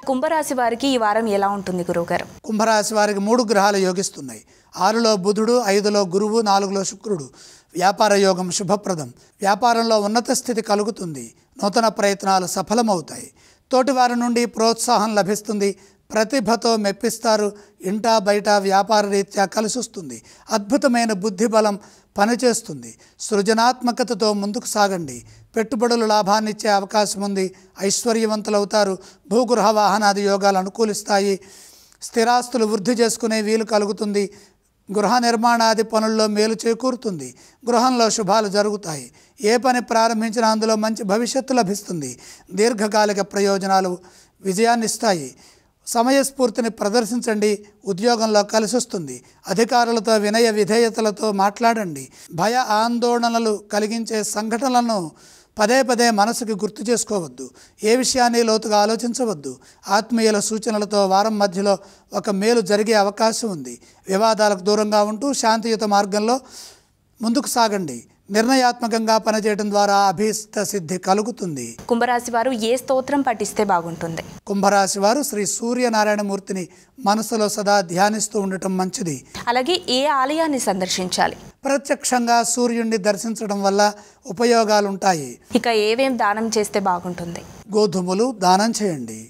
కుంభరాశి వారికి ఈ వారం ఎలా ఉంటుంది గురువుగారు? కుంభరాశి వారికి 3 గ్రహాలు యోగిస్తున్నాయి. 6లో బుధుడు, 5లో గురువు, 4లో శుక్రుడు. వ్యాపార యోగం శుభప్రదం. వ్యాపారంలో ఉన్నత స్థితి కలుగుతుంది. నూతన ప్రయత్నాలు సఫలమవుతాయి. తోటివారి నుండి ప్రోత్సాహం లభిస్తుంది. ప్రతిభతో మెప్పిస్తారు. ఇంటా బయట వ్యాపార రీత్యా కలిసొస్తుంది. అద్భుతమైన బుద్ధిబలం పనిచేస్తుంది. సృజనాత్మకతతో ముందుకు సాగండి. పెట్టుబడులు లాభాన్నిచ్చే అవకాశం ఉంది. ఐశ్వర్యవంతులవుతారు. భూగృహ వాహనాది యోగాలు అనుకూలిస్తాయి. స్థిరాస్తులు వృద్ధి చేసుకునే వీలు కలుగుతుంది. గృహ నిర్మాణాది పనుల్లో మేలు చేకూరుతుంది. గృహంలో శుభాలు జరుగుతాయి. ఏ పని ప్రారంభించినా అందులో మంచి భవిష్యత్తు లభిస్తుంది. దీర్ఘకాలిక ప్రయోజనాలు విజయాన్నిస్తాయి. సమయస్ఫూర్తిని ప్రదర్శించండి. ఉద్యోగంలో కలిసొస్తుంది. అధికారులతో వినయ విధేయతలతో మాట్లాడండి. భయ ఆందోళనలు కలిగించే సంఘటనలను పదే పదే మనసుకి గుర్తు చేసుకోవద్దు. ఏ విషయాన్ని లోతుగా ఆలోచించవద్దు. ఆత్మీయుల సూచనలతో వారం మధ్యలో ఒక మేలు జరిగే అవకాశం ఉంది. వివాదాలకు దూరంగా ఉంటూ శాంతియుత మార్గంలో ముందుకు సాగండి. నిర్ణయాత్మకంగా పనిచేయడం ద్వారా అభీష్ట సిద్ధి కలుగుతుంది. కుంభరాశి వారు ఏ స్తోత్రం పఠిస్తే బాగుంటుంది? కుంభరాశి వారు శ్రీ సూర్యనారాయణమూర్తిని మనసులో సదా ధ్యానిస్తూ ఉండటం మంచిది. అలాగే ఏ ఆలయాన్ని సందర్శించాలి? ప్రత్యక్షంగా సూర్యుడిని దర్శించడం వల్ల ఉపయోగాలుంటాయి. ఇక ఏవేం దానం చేస్తే బాగుంటుంది? గోధుమలు దానం చేయండి.